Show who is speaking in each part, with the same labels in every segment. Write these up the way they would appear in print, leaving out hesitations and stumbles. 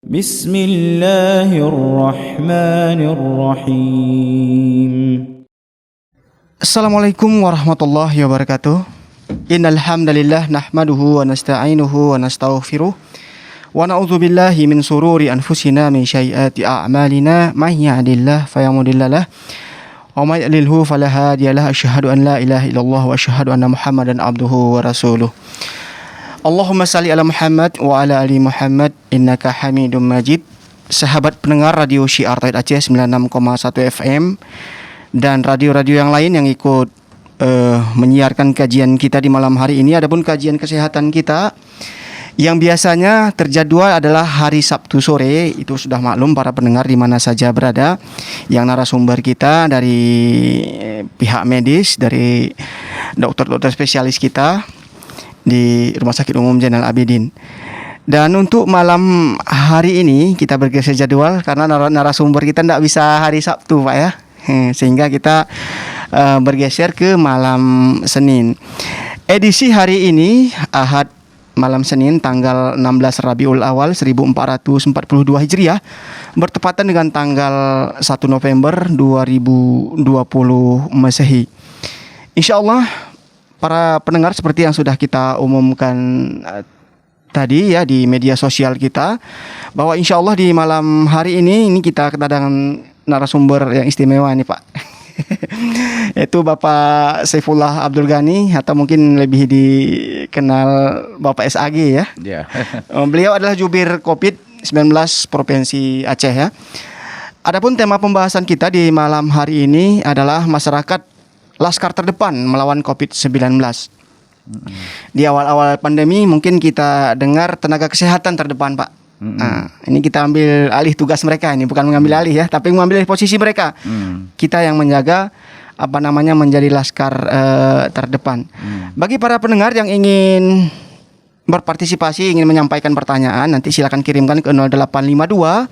Speaker 1: Bismillahirrahmanirrahim.
Speaker 2: Assalamualaikum warahmatullahi wabarakatuh. Innal hamdalillah nahmaduhu wa nasta'inuhu wa nastaghfiruh wa na'udzu billahi min sururi anfusina min sayyiati a'malina may yahdihillahu fala mudhillalah wa may yudlilhu fala hadiyalah. Asyhadu an la ilaha illallah wa asyhadu anna Muhammadan abduhu wa rasuluh. Allahumma salli ala Muhammad wa ala ali Muhammad innaka Hamidum Majid. Sahabat pendengar Radio Syiar Tauhid Aceh 96,1 FM dan radio-radio yang lain yang ikut menyiarkan kajian kita di malam hari ini. Adapun kajian kesehatan kita yang biasanya terjadwal adalah hari Sabtu sore, itu sudah maklum para pendengar di mana saja berada. Yang narasumber kita dari pihak medis, dari dokter-dokter spesialis kita di Rumah Sakit Umum Zainal Abidin. Dan untuk malam hari ini kita bergeser jadwal karena narasumber kita tidak bisa hari Sabtu, Pak ya. Sehingga kita bergeser ke malam Senin. Edisi hari ini Ahad malam Senin tanggal 16 Rabiul Awal 1442 Hijriah bertepatan dengan tanggal 1 November 2020 Masehi. Insyaallah para pendengar, seperti yang sudah kita umumkan tadi ya di media sosial kita, bahwa insya Allah di malam hari ini kita kedatangan narasumber yang istimewa nih Pak. Yaitu Bapak Saifullah Abdul Ghani atau mungkin lebih dikenal Bapak SAG ya.
Speaker 3: Yeah.
Speaker 2: Beliau adalah jubir COVID-19 Provinsi Aceh ya. Adapun tema pembahasan kita di malam hari ini adalah masyarakat laskar terdepan melawan COVID-19. Di awal-awal pandemi mungkin kita dengar tenaga kesehatan terdepan, Pak. Nah, ini kita ambil alih tugas mereka, ini bukan mengambil alih ya, tapi mengambil alih posisi mereka. Kita yang menjaga menjadi laskar terdepan. Bagi para pendengar yang ingin berpartisipasi, ingin menyampaikan pertanyaan, nanti silakan kirimkan ke 0852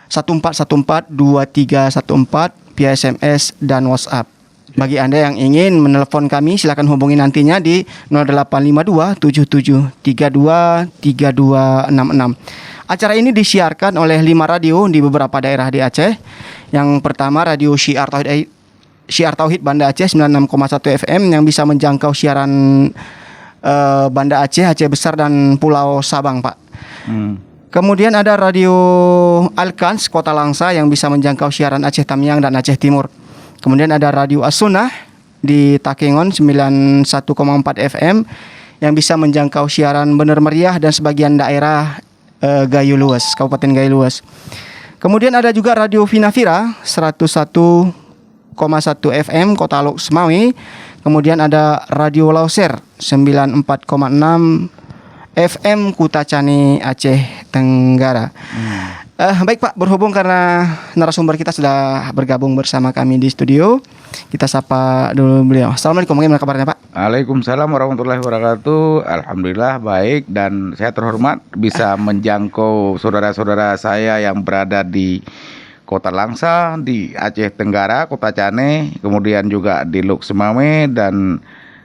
Speaker 2: 1414 2314 via SMS dan WhatsApp. Bagi Anda yang ingin menelepon kami, silakan hubungi nantinya di 0852 7732 3266. Acara ini disiarkan oleh 5 radio di beberapa daerah di Aceh. Yang pertama Radio Syiar Tauhid Banda Aceh 96,1 FM yang bisa menjangkau siaran Banda Aceh, Aceh Besar dan Pulau Sabang, Pak. Kemudian ada Radio Alkans Kota Langsa yang bisa menjangkau siaran Aceh Tamiang dan Aceh Timur. Kemudian ada Radio As-Sunnah di Takengon 91,4 FM yang bisa menjangkau siaran Bener Meriah dan sebagian daerah Gayo Luas, Kabupaten Gayo Luas. Kemudian ada juga Radio Vinafira 101,1 FM Kota Lok Semawe. Kemudian ada Radio Lauser 94,6 FM Kutacani Aceh Tenggara. Baik Pak, berhubung karena narasumber kita sudah bergabung bersama kami di studio, kita sapa dulu beliau. Assalamualaikum, bagaimana kabarnya Pak?
Speaker 3: Waalaikumsalam warahmatullahi wabarakatuh. Alhamdulillah baik, dan saya terhormat bisa menjangkau saudara-saudara saya yang berada di Kota Langsa, di Aceh Tenggara, Kota Cane, kemudian juga di Lok Semawe dan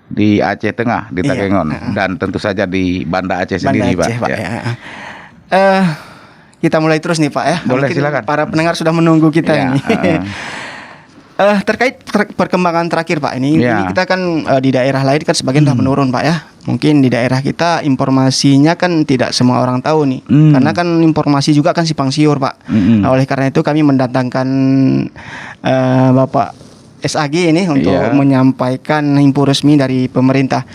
Speaker 3: di Aceh Tengah, di Takengon, dan tentu saja di Banda Aceh sendiri,
Speaker 2: Banda Aceh,
Speaker 3: Pak.
Speaker 2: Ya. Kita mulai terus nih Pak ya.
Speaker 3: Boleh,
Speaker 2: mungkin
Speaker 3: silakan.
Speaker 2: Para pendengar sudah menunggu kita
Speaker 3: Ya,
Speaker 2: ini. Terkait perkembangan terakhir Pak ini kita kan di daerah lain kan sebagian sudah menurun Pak ya. Mungkin di daerah kita informasinya kan tidak semua orang tahu nih. Karena kan informasi juga kan simpang siur Pak. Nah, oleh karena itu kami mendatangkan Bapak SAG ini untuk menyampaikan info resmi dari pemerintah.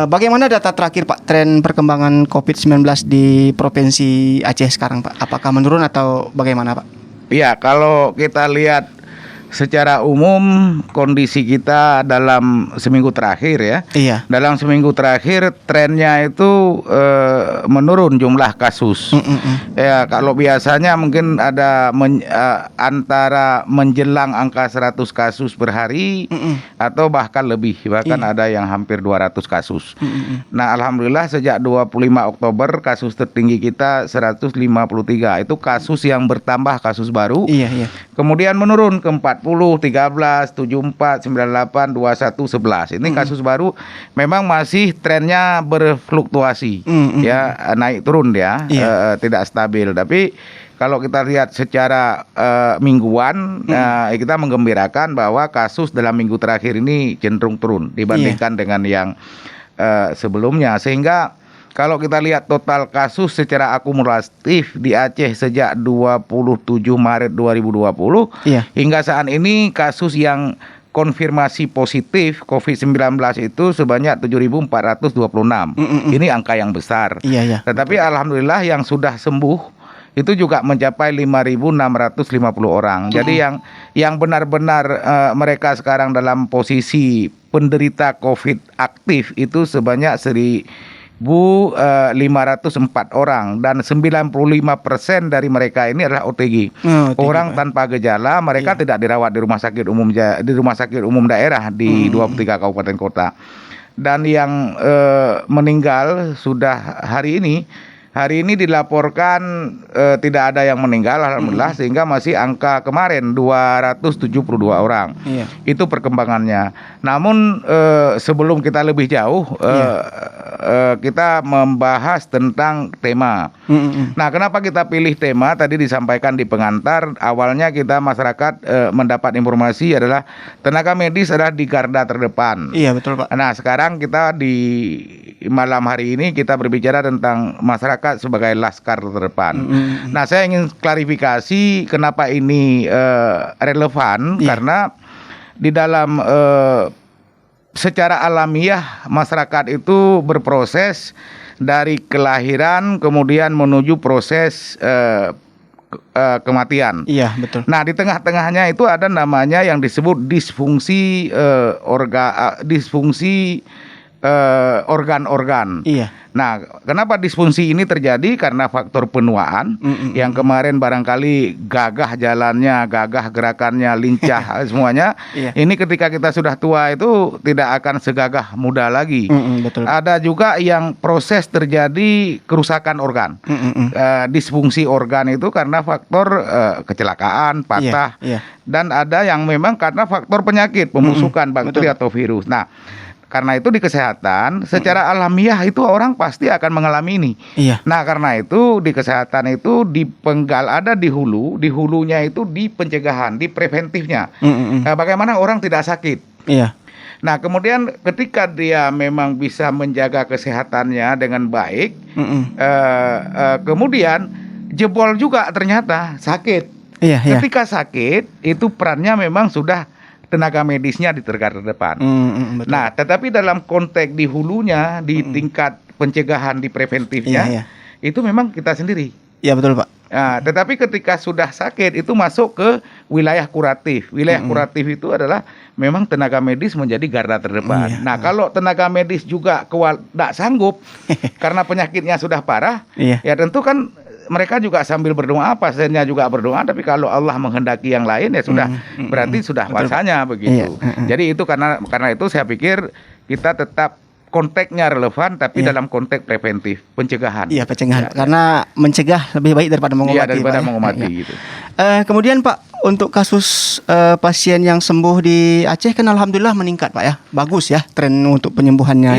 Speaker 2: Bagaimana data terakhir Pak, tren perkembangan COVID-19 di Provinsi Aceh sekarang Pak? Apakah menurun atau bagaimana Pak?
Speaker 3: Iya, kalau kita lihat secara umum kondisi kita dalam seminggu terakhir ya.
Speaker 2: Iya.
Speaker 3: Dalam seminggu terakhir trennya itu menurun jumlah kasus. Ya, kalau biasanya mungkin ada antara menjelang angka 100 kasus per hari atau bahkan lebih, bahkan ada yang hampir 200 kasus. Nah, alhamdulillah sejak 25 Oktober kasus tertinggi kita 153. Itu kasus yang bertambah, kasus baru.
Speaker 2: Iya.
Speaker 3: Kemudian menurun ke 40 40, 13, 74, 98, 21, 11. Ini kasus baru memang masih trennya berfluktuasi, ya naik turun dia, tidak stabil. Tapi kalau kita lihat secara mingguan, kita menggembirakan bahwa kasus dalam minggu terakhir ini cenderung turun dibandingkan dengan yang sebelumnya. Sehingga kalau kita lihat total kasus secara akumulatif di Aceh sejak 27 Maret 2020 hingga saat ini kasus yang konfirmasi positif COVID-19 itu sebanyak 7.426. Ini angka yang besar. Tetapi alhamdulillah yang sudah sembuh itu juga mencapai 5.650 orang. Jadi yang benar-benar mereka sekarang dalam posisi penderita COVID aktif itu sebanyak 1.504 orang dan 95% dari mereka ini adalah OTG. Orang tanpa gejala, mereka tidak dirawat di rumah sakit umum daerah di 23 kabupaten kota. Dan yang meninggal sudah hari ini dilaporkan tidak ada yang meninggal alhamdulillah, sehingga masih angka kemarin 272 orang. Itu perkembangannya. Namun sebelum kita lebih jauh kita membahas tentang tema. Nah, kenapa kita pilih tema? Tadi disampaikan di pengantar, awalnya kita masyarakat mendapat informasi adalah tenaga medis adalah di garda terdepan.
Speaker 2: Iya, betul, Pak.
Speaker 3: Nah, sekarang kita di malam hari ini kita berbicara tentang masyarakat sebagai laskar terdepan. Nah, saya ingin klarifikasi kenapa ini relevan, karena di dalam secara alamiah masyarakat itu berproses dari kelahiran kemudian menuju proses kematian.
Speaker 2: Iya, betul.
Speaker 3: Nah, di tengah-tengahnya itu ada namanya yang disebut disfungsi organ-organ. Nah, kenapa disfungsi ini terjadi? Karena faktor penuaan yang kemarin barangkali gagah jalannya, gagah gerakannya, lincah semuanya. Ini ketika kita sudah tua itu tidak akan segagah muda lagi.
Speaker 2: Betul.
Speaker 3: Ada juga yang proses terjadi kerusakan organ. Disfungsi organ itu karena faktor kecelakaan, patah. Dan ada yang memang karena faktor penyakit, pembusukan bakteri atau virus. Nah, karena itu di kesehatan secara alamiah itu orang pasti akan mengalami ini. Nah, karena itu di kesehatan itu dipenggal ada di hulunya itu di pencegahan, di preventifnya. Bagaimana orang tidak sakit. Nah, kemudian ketika dia memang bisa menjaga kesehatannya dengan baik, kemudian jebol juga ternyata sakit. Ketika sakit itu perannya memang sudah tenaga medisnya di garda depan. Nah, tetapi dalam konteks di hulunya, di tingkat pencegahan, di preventifnya, itu memang kita sendiri.
Speaker 2: Iya, betul, Pak.
Speaker 3: Nah, tetapi ketika sudah sakit itu masuk ke wilayah kuratif. Wilayah kuratif itu adalah memang tenaga medis menjadi garda terdepan. Nah, kalau tenaga medis juga tidak sanggup karena penyakitnya sudah parah, ya tentu kan mereka juga sambil berdoa, pasiennya juga berdoa, tapi kalau Allah menghendaki yang lain ya sudah, berarti sudah masanya begitu. Jadi itu karena itu saya pikir kita tetap konteksnya relevan, tapi dalam konteks preventif, pencegahan.
Speaker 2: Pencegahan. Karena mencegah lebih baik daripada mengobati.
Speaker 3: Daripada mengobati gitu.
Speaker 2: Kemudian Pak, untuk kasus pasien yang sembuh di Aceh kan alhamdulillah meningkat, Pak ya. Bagus ya tren untuk penyembuhannya.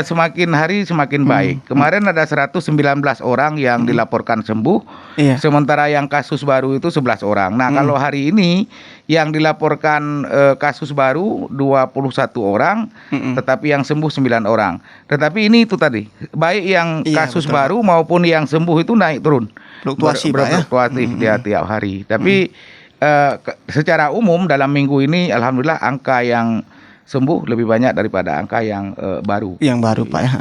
Speaker 3: Semakin hari semakin baik. Kemarin ada 119 orang yang dilaporkan sembuh. Sementara yang kasus baru itu 11 orang. Nah, kalau hari ini yang dilaporkan kasus baru 21 orang, tetapi yang sembuh 9 orang. Tetapi ini itu tadi, baik yang kasus baru maupun yang sembuh itu naik turun.
Speaker 2: Fluktuasi,
Speaker 3: berfluktuatif tiap hari. Tapi secara umum dalam minggu ini alhamdulillah angka yang sembuh lebih banyak daripada angka yang baru.
Speaker 2: Yang baru, Pak ya.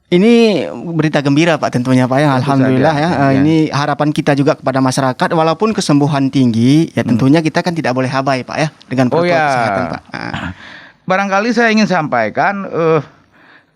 Speaker 2: Ini berita gembira, Pak, tentunya, Pak ya. Alhamdulillah ya. Ini harapan kita juga kepada masyarakat, walaupun kesembuhan tinggi, ya tentunya kita kan tidak boleh abai, Pak ya, dengan protokol kesehatan, Pak.
Speaker 3: Barangkali saya ingin sampaikan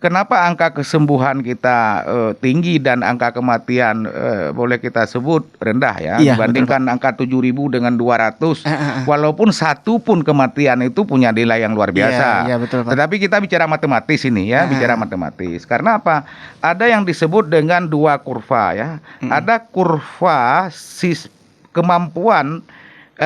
Speaker 3: kenapa angka kesembuhan kita tinggi dan angka kematian boleh kita sebut rendah ya, dibandingkan angka 7.000 dengan 200. Walaupun satu pun kematian itu punya nilai yang luar biasa.
Speaker 2: Betul, Pak.
Speaker 3: Tetapi kita bicara matematis ini ya, bicara matematis. Karena apa? Ada yang disebut dengan dua kurva ya. Ada kurva kemampuan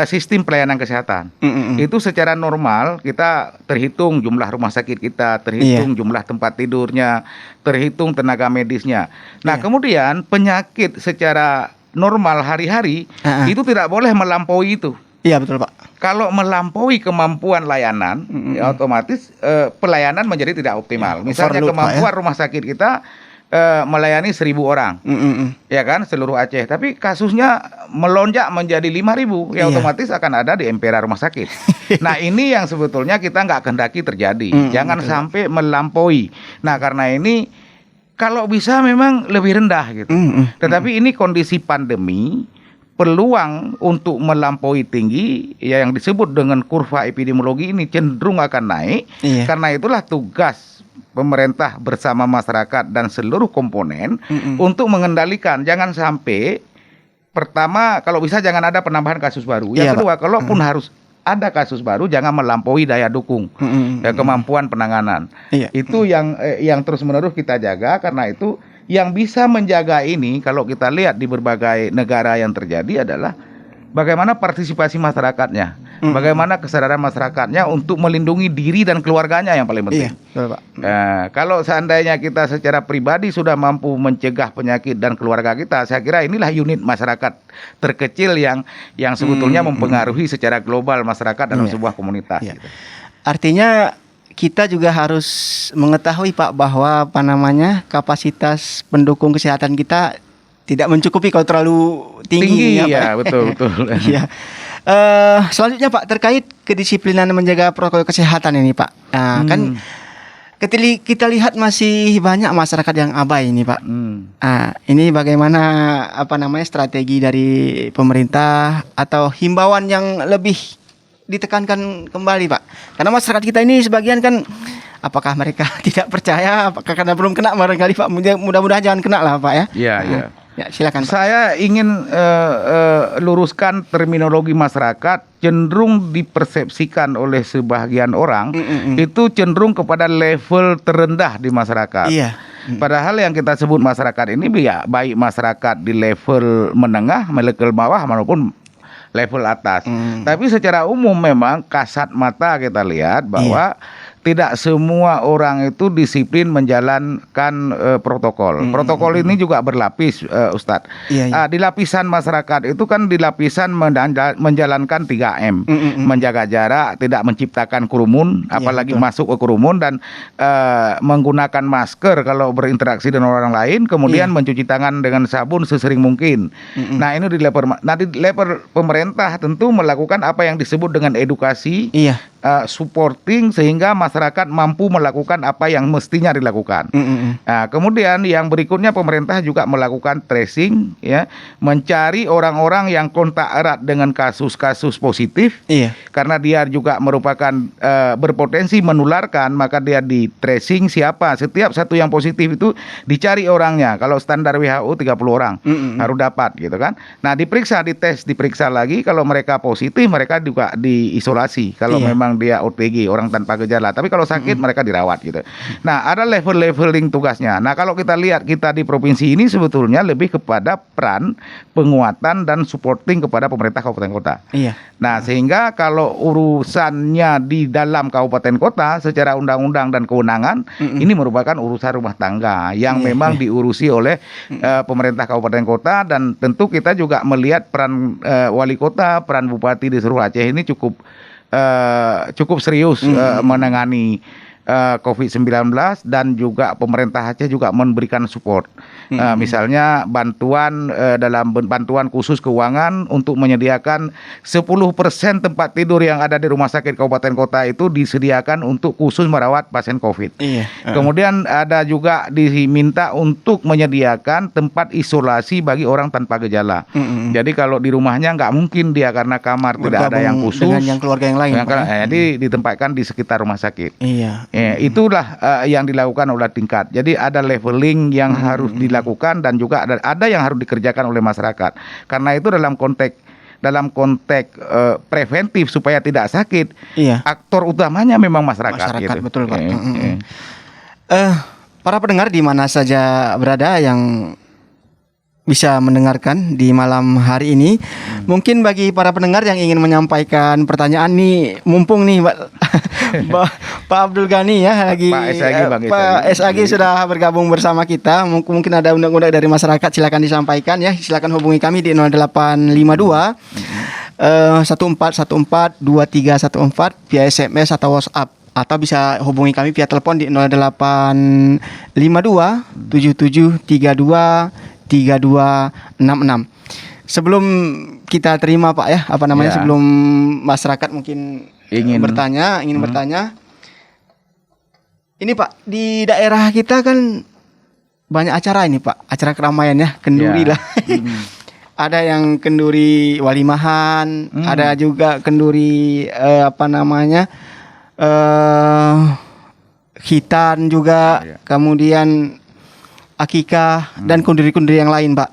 Speaker 3: sistem pelayanan kesehatan. Itu secara normal kita terhitung jumlah rumah sakit kita, terhitung jumlah tempat tidurnya, terhitung tenaga medisnya. Nah, kemudian penyakit secara normal hari-hari itu tidak boleh melampaui itu.
Speaker 2: Iya, betul, Pak.
Speaker 3: Kalau melampaui kemampuan layanan, ya otomatis pelayanan menjadi tidak optimal. Misalnya
Speaker 2: Overload,
Speaker 3: kemampuan rumah sakit kita melayani 1.000 orang, ya kan, seluruh Aceh. Tapi kasusnya melonjak menjadi 5.000, ya otomatis akan ada di emperan rumah sakit. Nah, ini yang sebetulnya kita nggak kehendaki terjadi. Jangan sampai melampaui. Nah, karena ini kalau bisa memang lebih rendah gitu. Tetapi ini kondisi pandemi, peluang untuk melampaui tinggi, ya yang disebut dengan kurva epidemiologi ini cenderung akan naik. Karena itulah tugas pemerintah bersama masyarakat dan seluruh komponen untuk mengendalikan. Jangan sampai, pertama, kalau bisa jangan ada penambahan kasus baru. Yang kedua, kalaupun harus ada kasus baru, jangan melampaui daya dukung, kemampuan penanganan. Itu yang terus-menerus kita jaga. Karena itu yang bisa menjaga ini, kalau kita lihat di berbagai negara yang terjadi adalah bagaimana partisipasi masyarakatnya, bagaimana kesadaran masyarakatnya untuk melindungi diri dan keluarganya yang paling penting.
Speaker 2: Betul, Pak.
Speaker 3: Kalau seandainya kita secara pribadi sudah mampu mencegah penyakit dan keluarga kita, saya kira inilah unit masyarakat terkecil yang sebetulnya mempengaruhi secara global masyarakat dalam sebuah komunitas. Gitu.
Speaker 2: Artinya kita juga harus mengetahui, Pak, bahwa kapasitas pendukung kesehatan kita tidak mencukupi kalau terlalu tinggi
Speaker 3: ya, betul.
Speaker 2: Iya. Selanjutnya, Pak, terkait kedisiplinan menjaga protokol kesehatan ini, Pak. Kan kita lihat masih banyak masyarakat yang abai ini, Pak. Ini bagaimana strategi dari pemerintah atau himbauan yang lebih ditekankan kembali, Pak? Karena masyarakat kita ini sebagian kan, apakah mereka tidak percaya, apakah karena belum kena barangkali, Pak? Mudah-mudahan jangan kena lah, Pak, ya.
Speaker 3: Iya.
Speaker 2: Ya, silakan, Pak.
Speaker 3: Saya ingin luruskan terminologi masyarakat cenderung dipersepsikan oleh sebagian orang itu cenderung kepada level terendah di masyarakat. Padahal yang kita sebut masyarakat ini baik masyarakat di level menengah, level bawah maupun level atas. Tapi secara umum memang kasat mata kita lihat bahwa tidak semua orang itu disiplin menjalankan protokol. Protokol ini juga berlapis, Ustadz. Di lapisan masyarakat itu kan di lapisan menjalankan 3M. Menjaga jarak, tidak menciptakan kerumun, apalagi masuk ke kerumun, dan menggunakan masker kalau berinteraksi dengan orang lain, kemudian mencuci tangan dengan sabun sesering mungkin. Nah, ini di level pemerintah tentu melakukan apa yang disebut dengan edukasi, supporting, sehingga masyarakat mampu melakukan apa yang mestinya dilakukan. Nah, kemudian yang berikutnya pemerintah juga melakukan tracing, ya, mencari orang-orang yang kontak erat dengan kasus-kasus positif, karena dia juga merupakan berpotensi menularkan, maka dia di tracing siapa, setiap satu yang positif itu dicari orangnya. Kalau standar WHO 30 orang harus dapat, gitu kan. Nah, dites, diperiksa lagi, kalau mereka positif mereka juga diisolasi. Kalau memang dia OTG, orang tanpa gejala. Tapi kalau sakit mereka dirawat, gitu. Nah, ada leveling tugasnya. Nah, kalau kita lihat kita di provinsi ini sebetulnya lebih kepada peran penguatan dan supporting kepada pemerintah kabupaten kota. Nah, sehingga kalau urusannya di dalam kabupaten kota secara undang-undang dan kewenangan ini merupakan urusan rumah tangga yang memang diurusi oleh pemerintah kabupaten kota, dan tentu kita juga melihat peran wali kota, peran bupati di seluruh Aceh ini cukup serius menangani COVID-19, dan juga pemerintah Aceh juga memberikan support. Misalnya bantuan dalam bantuan khusus keuangan untuk menyediakan 10% tempat tidur yang ada di rumah sakit kabupaten kota itu disediakan untuk khusus merawat pasien COVID. Kemudian ada juga diminta untuk menyediakan tempat isolasi bagi orang tanpa gejala. Jadi kalau di rumahnya nggak mungkin dia karena kamar tidak ada yang khusus
Speaker 2: dengan yang keluarga yang lain.
Speaker 3: Jadi ditempatkan di sekitar rumah sakit. Itulah yang dilakukan oleh tingkat. Jadi ada leveling yang harus dilakukan, dan juga ada yang harus dikerjakan oleh masyarakat. Karena itu dalam konteks preventif supaya tidak sakit, aktor utamanya memang masyarakat gitu.
Speaker 2: Betul, Pak. Para pendengar di mana saja berada yang bisa mendengarkan di malam hari ini. Mungkin bagi para pendengar yang ingin menyampaikan pertanyaan nih, mumpung nih Pak Abdul Ghani ya lagi
Speaker 3: Pak SAG, Bang
Speaker 2: Pak SAG sudah bergabung bersama kita. Mungkin ada undang-undang dari masyarakat, silakan disampaikan ya. Silakan hubungi kami di 0852 1414 via SMS atau WhatsApp, atau bisa hubungi kami via telepon di 0852 7732 3266. Sebelum kita terima Pak ya, sebelum masyarakat mungkin ingin bertanya. Ini Pak, di daerah kita kan banyak acara ini Pak, acara keramaian ya, kenduri lah. Ada yang kenduri walimahan, ada juga kenduri khitan juga, kemudian akikah dan kunduri-kunduri yang lain, Pak.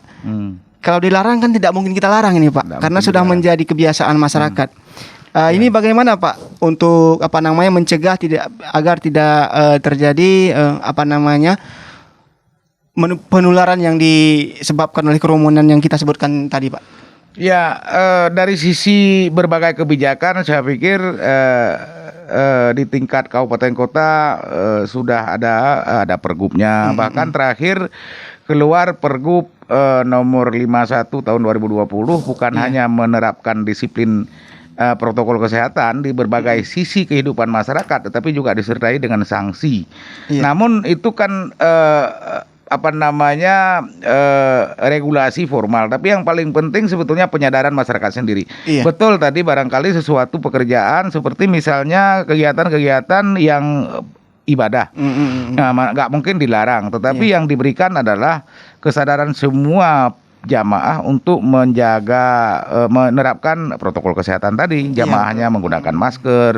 Speaker 2: Kalau dilarang kan tidak mungkin kita larang ini, Pak, karena sudah menjadi kebiasaan masyarakat. Ini bagaimana, Pak, untuk mencegah agar tidak terjadi penularan yang disebabkan oleh kerumunan yang kita sebutkan tadi, Pak?
Speaker 3: Ya, dari sisi berbagai kebijakan, saya pikir di tingkat kabupaten kota sudah ada pergubnya. Bahkan terakhir keluar pergub nomor 51 tahun 2020 bukan hanya menerapkan disiplin protokol kesehatan di berbagai sisi kehidupan masyarakat, tetapi juga disertai dengan sanksi. Namun itu kan regulasi formal, tapi yang paling penting sebetulnya penyadaran masyarakat sendiri. Betul tadi, barangkali sesuatu pekerjaan seperti misalnya kegiatan-kegiatan yang ibadah, nggak mungkin dilarang, tetapi yang diberikan adalah kesadaran semua jamaah untuk menerapkan protokol kesehatan tadi. Jamaahnya menggunakan masker,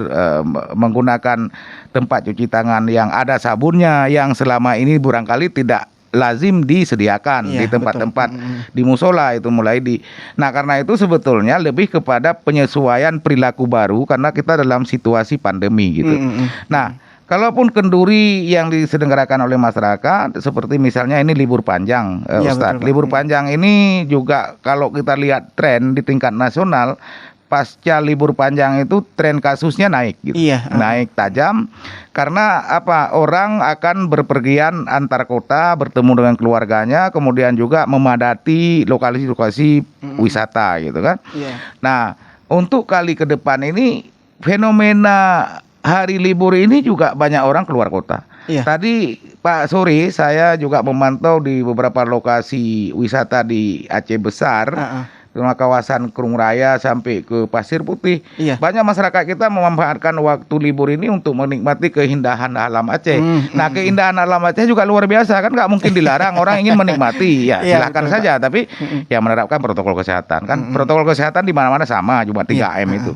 Speaker 3: menggunakan tempat cuci tangan yang ada sabunnya, yang selama ini barangkali tidak lazim disediakan di tempat-tempat di musola itu Nah, karena itu sebetulnya lebih kepada penyesuaian perilaku baru karena kita dalam situasi pandemi gitu. Nah, kalaupun kenduri yang diselenggarakan oleh masyarakat seperti misalnya ini libur panjang, Ustadz. Libur panjang ini juga kalau kita lihat tren di tingkat nasional, pasca libur panjang itu tren kasusnya naik gitu. Naik tajam karena orang akan berpergian antar kota, bertemu dengan keluarganya, kemudian juga memadati lokasi-lokasi wisata gitu kan. Nah, untuk kali ke depan ini fenomena hari libur ini juga banyak orang keluar kota. Tadi Pak sore saya juga memantau di beberapa lokasi wisata di Aceh Besar, kawasan Kerung Raya sampai ke Pasir Putih. Banyak masyarakat kita memanfaatkan waktu libur ini untuk menikmati keindahan alam Aceh. Nah, keindahan alam Aceh juga luar biasa kan, nggak mungkin dilarang, orang ingin menikmati. Silakan saja, tapi ya menerapkan protokol kesehatan kan. Protokol kesehatan di mana-mana sama, cuma 3M itu.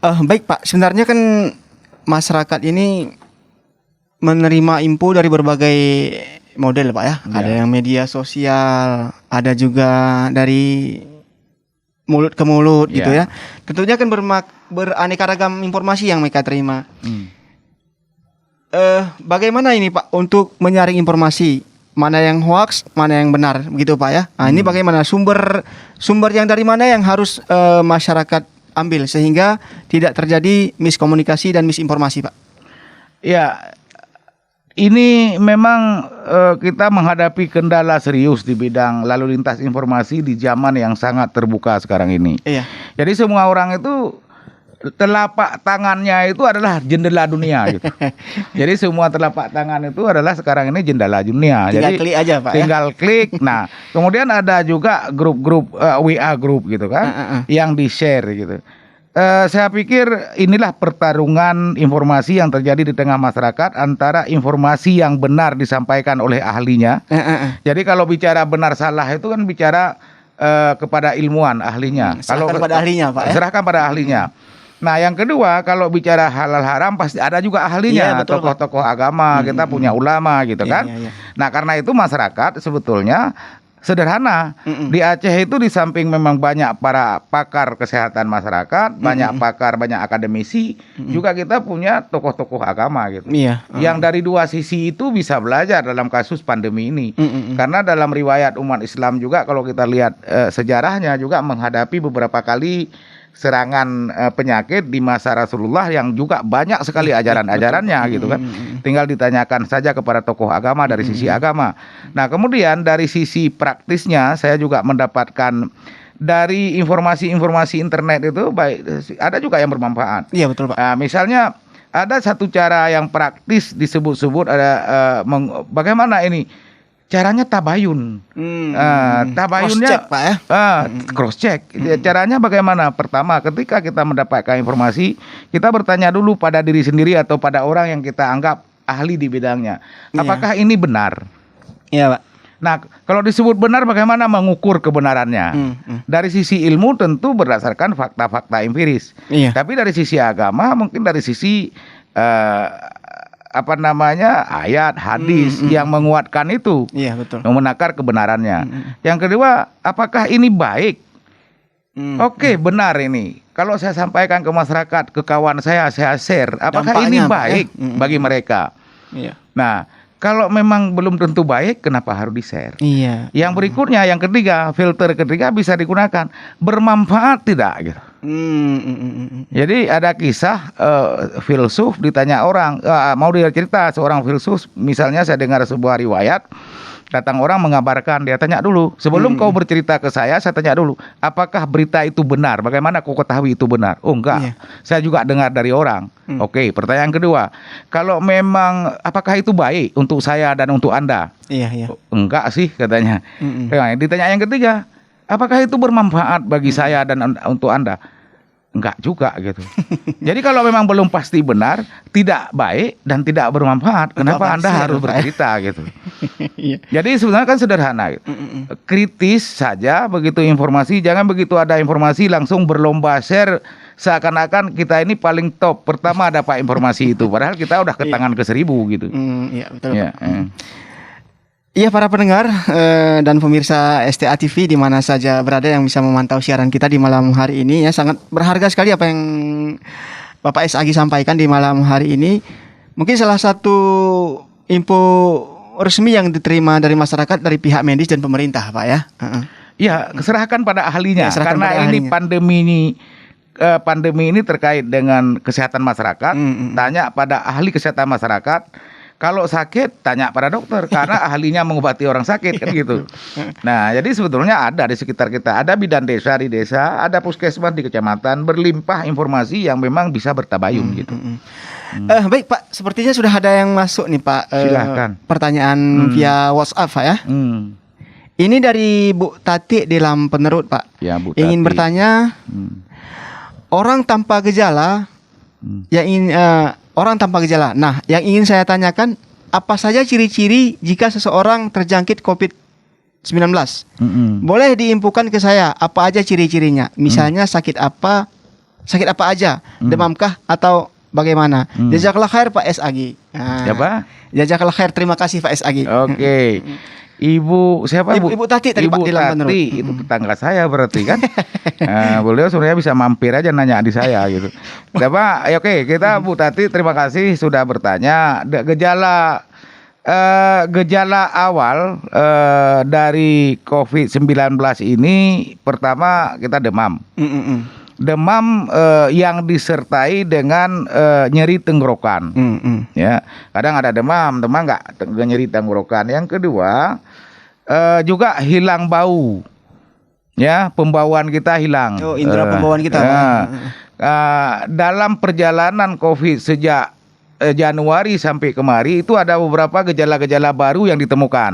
Speaker 2: Baik Pak, sebenarnya kan masyarakat ini menerima info dari berbagai model Pak ya. Ada yang media sosial, ada juga dari mulut ke mulut gitu ya. Tentunya kan beraneka ragam informasi yang mereka terima. Bagaimana ini Pak untuk menyaring informasi, mana yang hoax, mana yang benar begitu Pak ya. Nah, ini bagaimana sumber yang dari mana yang harus masyarakat ambil sehingga tidak terjadi miskomunikasi dan misinformasi, Pak? Ya, ini memang kita menghadapi kendala serius di bidang lalu lintas informasi di zaman yang sangat terbuka sekarang ini. Jadi semua orang itu telapak tangannya itu adalah jendela dunia gitu. Jadi semua telapak tangan itu adalah sekarang ini jendela dunia. Tinggal klik aja Pak.
Speaker 3: Tinggal klik. Nah, kemudian ada juga grup-grup WA grup gitu kan, yang di-share gitu. Saya pikir inilah pertarungan informasi yang terjadi di tengah masyarakat antara informasi yang benar disampaikan oleh ahlinya. Jadi kalau bicara benar salah itu kan bicara kepada ilmuwan ahlinya.
Speaker 2: Serahkan pada ahlinya Pak ya?
Speaker 3: Serahkan pada ahlinya. Nah, yang kedua, kalau bicara halal haram pasti ada juga ahlinya, tokoh-tokoh agama, kita punya ulama gitu kan. Nah, karena itu masyarakat sebetulnya sederhana. Di Aceh itu di samping memang banyak para pakar kesehatan masyarakat, banyak pakar, banyak akademisi, juga kita punya tokoh-tokoh agama gitu.
Speaker 2: Iya.
Speaker 3: Yang dari dua sisi itu bisa belajar dalam kasus pandemi ini. Karena dalam riwayat umat Islam juga kalau kita lihat sejarahnya juga menghadapi beberapa kali serangan penyakit di masa Rasulullah yang juga banyak sekali ajaran-ajarannya gitu kan. Tinggal ditanyakan saja kepada tokoh agama dari sisi agama. Nah, kemudian dari sisi praktisnya saya juga mendapatkan dari informasi-informasi internet itu baik ada juga yang bermanfaat.
Speaker 2: Iya, betul, Pak.
Speaker 3: Nah, misalnya ada satu cara yang praktis disebut-sebut ada bagaimana ini caranya tabayun. Tabayunnya
Speaker 2: Cross check, Pak ya.
Speaker 3: Cross check. Caranya bagaimana? Pertama, ketika kita mendapatkan informasi, kita bertanya dulu pada diri sendiri atau pada orang yang kita anggap ahli di bidangnya. Apakah ini benar?
Speaker 2: Iya, Pak.
Speaker 3: Nah, kalau disebut benar, bagaimana mengukur kebenarannya? Dari sisi ilmu tentu berdasarkan fakta-fakta empiris.
Speaker 2: Iya.
Speaker 3: Tapi dari sisi agama, mungkin dari sisi ayat, hadis yang menguatkan itu,
Speaker 2: Iya, betul.
Speaker 3: menakar kebenarannya. Yang kedua, apakah ini baik? Oke, benar ini. Kalau saya sampaikan ke masyarakat, ke kawan saya share, apakah
Speaker 2: Dampaknya
Speaker 3: ini
Speaker 2: apa,
Speaker 3: baik bagi mereka?
Speaker 2: Iya.
Speaker 3: Nah, kalau memang belum tentu baik, kenapa harus di-share?
Speaker 2: Iya.
Speaker 3: Yang berikutnya, yang ketiga, filter ketiga bisa digunakan. Bermanfaat tidak gitu. Jadi ada kisah filsuf ditanya orang, mau dia cerita seorang filsuf, misalnya saya dengar sebuah riwayat, datang orang mengabarkan, dia tanya dulu, sebelum kau bercerita ke saya tanya dulu, apakah berita itu benar? Bagaimana kau ketahui itu benar? Oh enggak, saya juga dengar dari orang. Oke, pertanyaan kedua, kalau memang apakah itu baik untuk saya dan untuk Anda?
Speaker 2: Iya.
Speaker 3: Enggak sih katanya. Nah, ditanya yang ketiga, apakah itu bermanfaat bagi saya dan untuk Anda? Enggak juga gitu. Jadi kalau memang belum pasti benar, tidak baik dan tidak bermanfaat, kenapa Anda harus bercerita gitu? Jadi sebenarnya kan sederhana gitu. Kritis saja begitu informasi, jangan begitu ada informasi langsung berlomba share seakan-akan kita ini paling top, pertama dapat informasi itu, padahal kita udah ke tangan ke 1000 gitu.
Speaker 2: Iya, betul. Iya, para pendengar dan pemirsa STA TV di mana saja berada yang bisa memantau siaran kita di malam hari ini ya, sangat berharga sekali apa yang Bapak S. Agi sampaikan di malam hari ini. Mungkin salah satu info resmi yang diterima dari masyarakat dari pihak medis dan pemerintah, Pak ya.
Speaker 3: Iya, serahkan pada ahlinya, karena ini pandemi ini terkait dengan kesehatan masyarakat. Tanya pada ahli kesehatan masyarakat. Kalau sakit, tanya pada dokter, karena ahlinya mengobati orang sakit, kan gitu. Nah, jadi sebetulnya ada di sekitar kita, ada bidan desa di desa, ada puskesmas di kecamatan, berlimpah informasi yang memang bisa bertabayun gitu.
Speaker 2: Baik Pak, sepertinya sudah ada yang masuk nih Pak.
Speaker 3: Silahkan.
Speaker 2: Pertanyaan via WhatsApp Pak ya. Ini dari Bu Tati di Lampenerut Pak.
Speaker 3: Ya, Bu Tati.
Speaker 2: Ingin bertanya, orang tanpa gejala yang ingin orang tanpa gejala. Nah, yang ingin saya tanyakan, apa saja ciri-ciri jika seseorang terjangkit COVID-19? Boleh diinfokan ke saya, apa aja ciri-cirinya? Misalnya sakit apa aja? Demamkah atau bagaimana? Jazakallah khair Pak S. Agi.
Speaker 3: Siapa?
Speaker 2: Jazakallah khair, terima kasih Pak S. Agi.
Speaker 3: Oke. Ibu siapa Bu?
Speaker 2: Ibu Tati tadi Pak di Lampenerut.
Speaker 3: Itu tetangga saya berarti kan. Beliau sebenarnya bisa mampir aja nanya di saya gitu. Coba oke, kita Bu Tati terima kasih sudah bertanya. Gejala awal dari COVID-19 ini pertama kita demam. Demam yang disertai dengan nyeri tenggorokan. Ya, kadang ada demam nggak nyeri tenggorokan. Yang kedua juga hilang bau. Ya, pembauan kita hilang.
Speaker 2: Oh, indera pembauan kita.
Speaker 3: Dalam perjalanan COVID sejak Januari sampai kemari itu ada beberapa gejala-gejala baru yang ditemukan.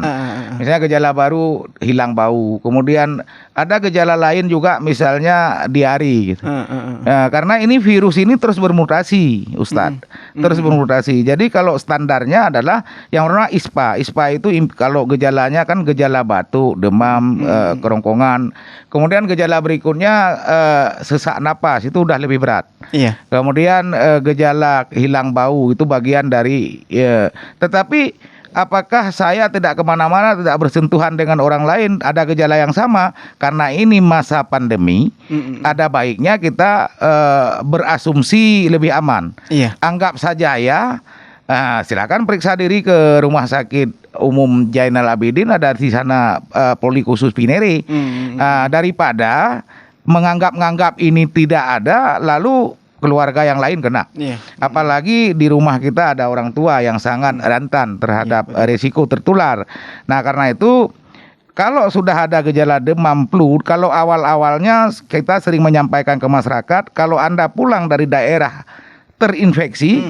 Speaker 3: Misalnya gejala baru hilang bau. Kemudian ada gejala lain juga misalnya diari gitu. Nah, karena ini virus ini terus bermutasi, Ustadz. Terus bermutasi. Jadi kalau standarnya adalah yang bernama ISPA. ISPA itu kalau gejalanya kan gejala batuk, demam, kerongkongan. Kemudian gejala berikutnya sesak napas, itu udah lebih berat.
Speaker 2: Iya.
Speaker 3: Kemudian gejala hilang bau itu bagian dari tetapi apakah saya tidak kemana-mana, tidak bersentuhan dengan orang lain, ada gejala yang sama? Karena ini masa pandemi, ada baiknya kita berasumsi lebih aman.
Speaker 2: Iya.
Speaker 3: Anggap saja ya, silakan periksa diri ke Rumah Sakit Umum Zainal Abidin, ada di sana poli khusus Pinere. Daripada menganggap ini tidak ada, lalu keluarga yang lain kena.
Speaker 2: Iya.
Speaker 3: Apalagi di rumah kita ada orang tua yang sangat rentan terhadap risiko tertular. Nah, karena itu kalau sudah ada gejala demam flu, kalau awal-awalnya kita sering menyampaikan ke masyarakat, kalau Anda pulang dari daerah terinfeksi,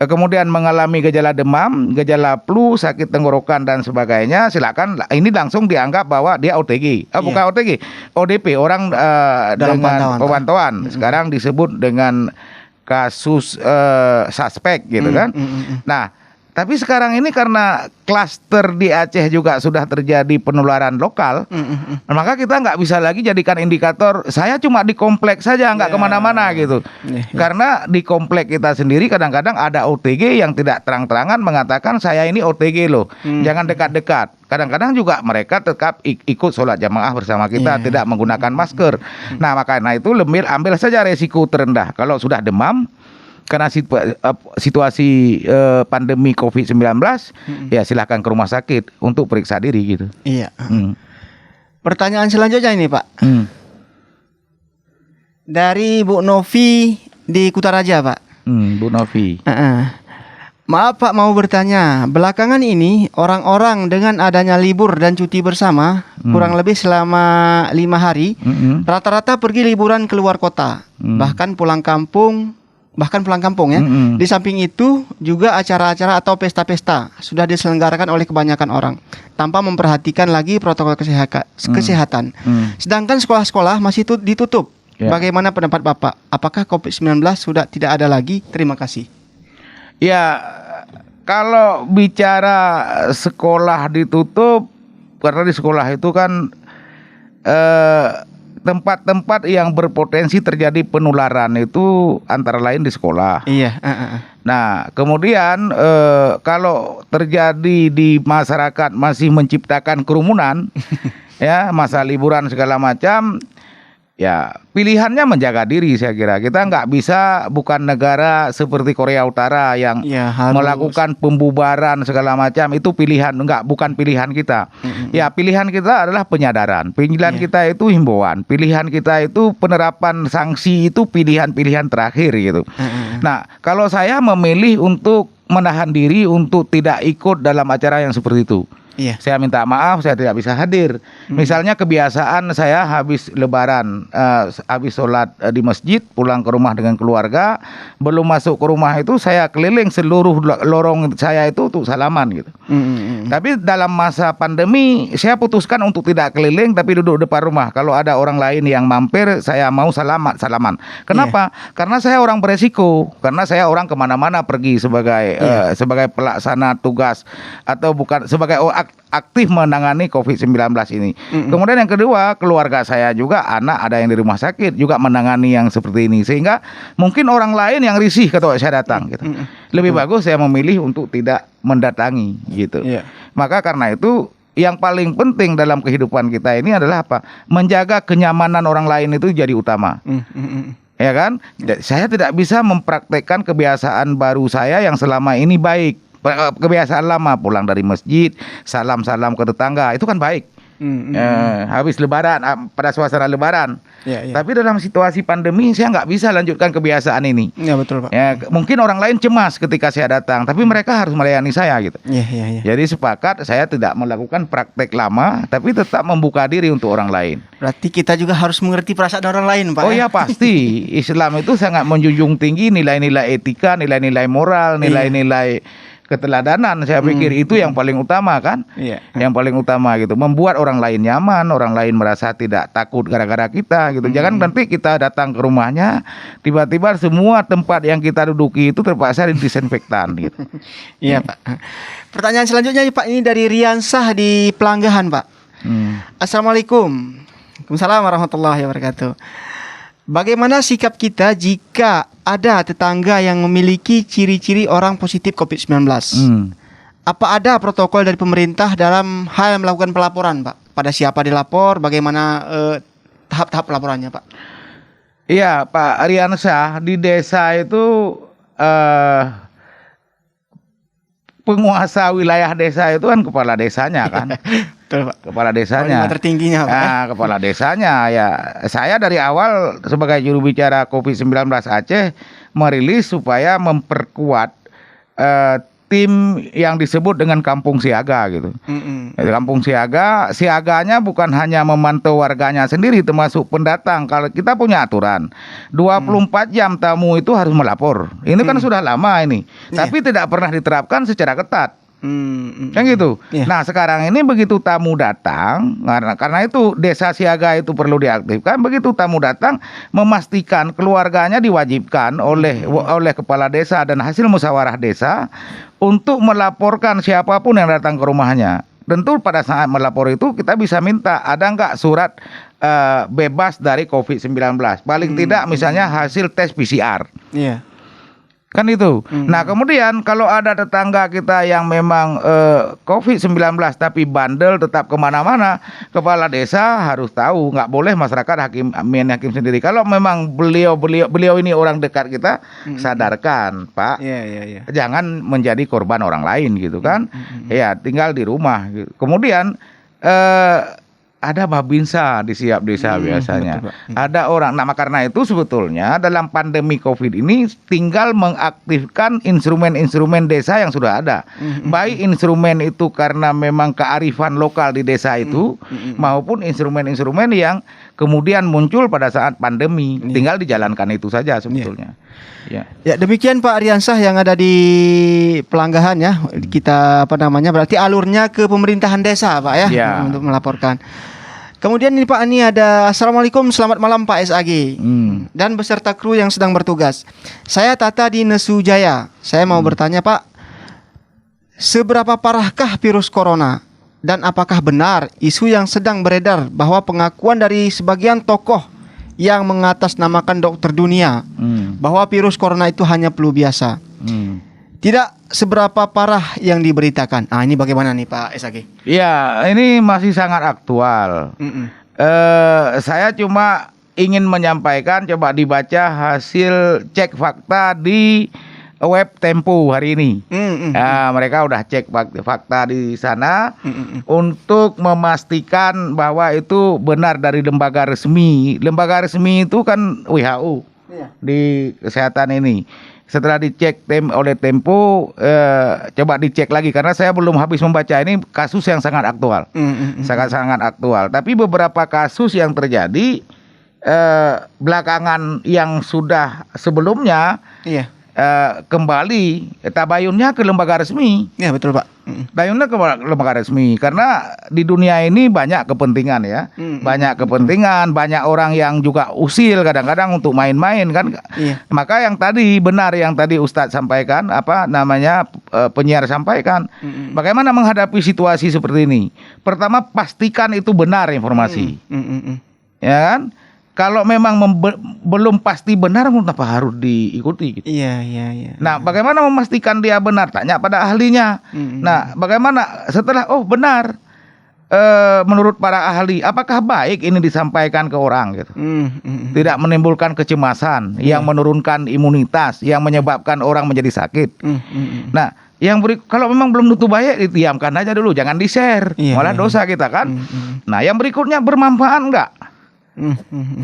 Speaker 3: kemudian mengalami gejala demam, gejala flu, sakit tenggorokan dan sebagainya, silakan ini langsung dianggap bahwa dia OTG. Bukan OTG, ODP, orang
Speaker 2: Dalam
Speaker 3: dengan pemantauan. Sekarang disebut dengan kasus suspek gitu kan. Nah, tapi sekarang ini karena klaster di Aceh juga sudah terjadi penularan lokal, maka kita nggak bisa lagi jadikan indikator saya cuma di komplek saja, nggak kemana-mana gitu. Karena di komplek kita sendiri kadang-kadang ada OTG yang tidak terang-terangan mengatakan saya ini OTG loh, jangan dekat-dekat. Kadang-kadang juga mereka tetap ikut sholat jamaah bersama kita, tidak menggunakan masker. Nah, makanya itu ambil saja resiko terendah. Kalau sudah demam, karena situasi pandemi COVID-19, ya silahkan ke rumah sakit untuk periksa diri gitu.
Speaker 2: Iya. Pertanyaan selanjutnya ini Pak. Dari Bu Novi di Kutaraja Pak.
Speaker 3: Bu Novi.
Speaker 2: Maaf Pak, mau bertanya. Belakangan ini orang-orang dengan adanya libur dan cuti bersama kurang lebih selama 5 hari, rata-rata pergi liburan keluar kota, bahkan pulang kampung ya. Di samping itu juga acara-acara atau pesta-pesta sudah diselenggarakan oleh kebanyakan orang tanpa memperhatikan lagi protokol kesehatan. Sedangkan sekolah-sekolah masih ditutup. Bagaimana pendapat Bapak? Apakah COVID-19 sudah tidak ada lagi? Terima kasih.
Speaker 3: Ya, kalau bicara sekolah ditutup, karena di sekolah itu kan tempat-tempat yang berpotensi terjadi penularan itu antara lain di sekolah.
Speaker 2: Iya.
Speaker 3: Nah, kemudian kalau terjadi di masyarakat masih menciptakan kerumunan, ya masa liburan segala macam, ya pilihannya menjaga diri saya kira. Kita nggak bisa, bukan negara seperti Korea Utara yang melakukan pembubaran segala macam, itu bukan pilihan kita. Ya pilihan kita adalah penyadaran, pilihan kita itu himbauan, pilihan kita itu penerapan sanksi, itu pilihan-pilihan terakhir gitu. Nah, kalau saya memilih untuk menahan diri untuk tidak ikut dalam acara yang seperti itu. Saya minta maaf, saya tidak bisa hadir. Misalnya kebiasaan saya habis lebaran, habis sholat di masjid, pulang ke rumah dengan keluarga, belum masuk ke rumah itu saya keliling seluruh lorong saya itu untuk salaman gitu. Tapi dalam masa pandemi saya putuskan untuk tidak keliling, tapi duduk depan rumah. Kalau ada orang lain yang mampir, saya mau salaman. Kenapa? Karena saya orang beresiko, karena saya orang kemana-mana pergi sebagai pelaksana tugas atau bukan sebagai aktif menangani COVID-19 ini. Kemudian yang kedua, keluarga saya juga, anak ada yang di rumah sakit juga menangani yang seperti ini, sehingga mungkin orang lain yang risih kalau saya datang gitu. Lebih bagus saya memilih untuk tidak mendatangi gitu. Maka karena itu yang paling penting dalam kehidupan kita ini adalah apa? Menjaga kenyamanan orang lain itu jadi utama. Ya kan? Saya tidak bisa mempraktekkan kebiasaan baru saya yang selama ini baik. Kebiasaan lama, pulang dari masjid, salam-salam ke tetangga, itu kan baik. Habis lebaran, pada suasana lebaran. Tapi dalam situasi pandemi saya nggak bisa lanjutkan kebiasaan ini.
Speaker 2: Ya betul Pak.
Speaker 3: Ya, mungkin orang lain cemas ketika saya datang, tapi mereka harus melayani saya gitu. Jadi sepakat saya tidak melakukan praktek lama, tapi tetap membuka diri untuk orang lain.
Speaker 2: Berarti kita juga harus mengerti perasaan orang lain Pak.
Speaker 3: Oh ya pasti. Islam itu sangat menjunjung tinggi nilai-nilai etika, nilai-nilai moral, nilai-nilai keteladanan. Saya pikir itu yang paling utama kan. Yang paling utama gitu, membuat orang lain nyaman, orang lain merasa tidak takut gara-gara kita gitu. Jangan nanti kita datang ke rumahnya, tiba-tiba semua tempat yang kita duduki itu terpaksa disinfektan gitu.
Speaker 2: Iya Pak. Pertanyaan selanjutnya Pak, ini dari Riansah di Pelanggahan Pak. Assalamualaikum. Waalaikumsalam warahmatullahi wabarakatuh. Bagaimana sikap kita jika ada tetangga yang memiliki ciri-ciri orang positif COVID-19? apa ada protokol dari pemerintah dalam hal melakukan pelaporan, Pak? Pada siapa dilapor, bagaimana tahap-tahap laporannya, Pak?
Speaker 3: Iya, Pak Ariansyah, di desa itu penguasa wilayah desa itu kan kepala desanya kan.
Speaker 2: Betul, Pak.
Speaker 3: Kepala desanya.
Speaker 2: Panglima tertingginya, Pak.
Speaker 3: Nah, kepala desanya ya. Saya dari awal sebagai juru bicara COVID-19 Aceh merilis supaya memperkuat tim yang disebut dengan kampung siaga gitu. Kampung siaga, siaganya bukan hanya memantau warganya sendiri termasuk pendatang. Kalau kita punya aturan 24 jam tamu itu harus melapor. Ini kan sudah lama ini. Tapi tidak pernah diterapkan secara ketat. Kan gitu. Nah, sekarang ini begitu tamu datang, karena itu desa siaga itu perlu diaktifkan. Begitu tamu datang, memastikan keluarganya diwajibkan oleh kepala desa dan hasil musyawarah desa untuk melaporkan siapapun yang datang ke rumahnya. Tentu pada saat melapor itu kita bisa minta ada nggak surat bebas dari COVID-19. Paling tidak misalnya hasil tes PCR.
Speaker 2: Iya.
Speaker 3: Kan itu. Nah, kemudian kalau ada tetangga kita yang memang COVID-19 tapi bandel tetap kemana-mana, kepala desa harus tahu, nggak boleh masyarakat main hakim sendiri. Kalau memang beliau ini orang dekat kita, sadarkan, Pak. Jangan menjadi korban orang lain gitu kan. Ya, tinggal di rumah. Gitu. Kemudian ada babinsa di setiap desa biasanya. Betul, ada orang. Nah, karena itu sebetulnya dalam pandemi COVID ini tinggal mengaktifkan instrumen-instrumen desa yang sudah ada. Baik instrumen itu karena memang kearifan lokal di desa itu, maupun instrumen-instrumen yang kemudian muncul pada saat pandemi. Tinggal dijalankan itu saja sebetulnya.
Speaker 2: Ya, demikian Pak Ariansyah yang ada di Pelanggahan ya. Kita berarti alurnya ke pemerintahan desa, Pak ya. Untuk melaporkan. Kemudian ini Pak, ini ada Assalamualaikum, selamat malam Pak SAG dan beserta kru yang sedang bertugas. Saya Tata di Nesu Jaya. Saya mau bertanya Pak, seberapa parahkah virus corona dan apakah benar isu yang sedang beredar bahwa pengakuan dari sebagian tokoh yang mengatasnamakan dokter dunia bahwa virus corona itu hanya flu biasa? Tidak seberapa parah yang diberitakan. Ini bagaimana nih Pak SAG?
Speaker 3: Ya, ini masih sangat aktual. Saya cuma ingin menyampaikan, coba dibaca hasil cek fakta di web Tempo hari ini. Mereka udah cek fakta di sana untuk memastikan bahwa itu benar dari lembaga resmi. Lembaga resmi itu kan WHO di kesehatan ini. Setelah dicek oleh Tempo, coba dicek lagi karena saya belum habis membaca, ini kasus yang sangat aktual, sangat-sangat aktual. Tapi beberapa kasus yang terjadi belakangan yang sudah sebelumnya kembali tabayunnya ke lembaga resmi.
Speaker 2: Iya betul Pak.
Speaker 3: Tabayunnya ke lembaga resmi karena di dunia ini banyak kepentingan ya, banyak kepentingan, banyak orang yang juga usil kadang-kadang untuk main-main kan. Maka yang tadi benar yang tadi Ustadz sampaikan, penyiar sampaikan, bagaimana menghadapi situasi seperti ini. Pertama pastikan itu benar informasi, ya kan. Kalau memang belum pasti benar, kenapa harus diikuti? Gitu.
Speaker 2: Iya.
Speaker 3: Nah, bagaimana memastikan dia benar? Tanya pada ahlinya. Nah, bagaimana setelah benar, menurut para ahli, apakah baik ini disampaikan ke orang? Gitu. Tidak menimbulkan kecemasan, yang menurunkan imunitas, yang menyebabkan orang menjadi sakit. Nah, kalau memang belum tentu baik, diamkan aja dulu, jangan di-share, malah dosa kita kan. Nah, yang berikutnya bermanfaat enggak?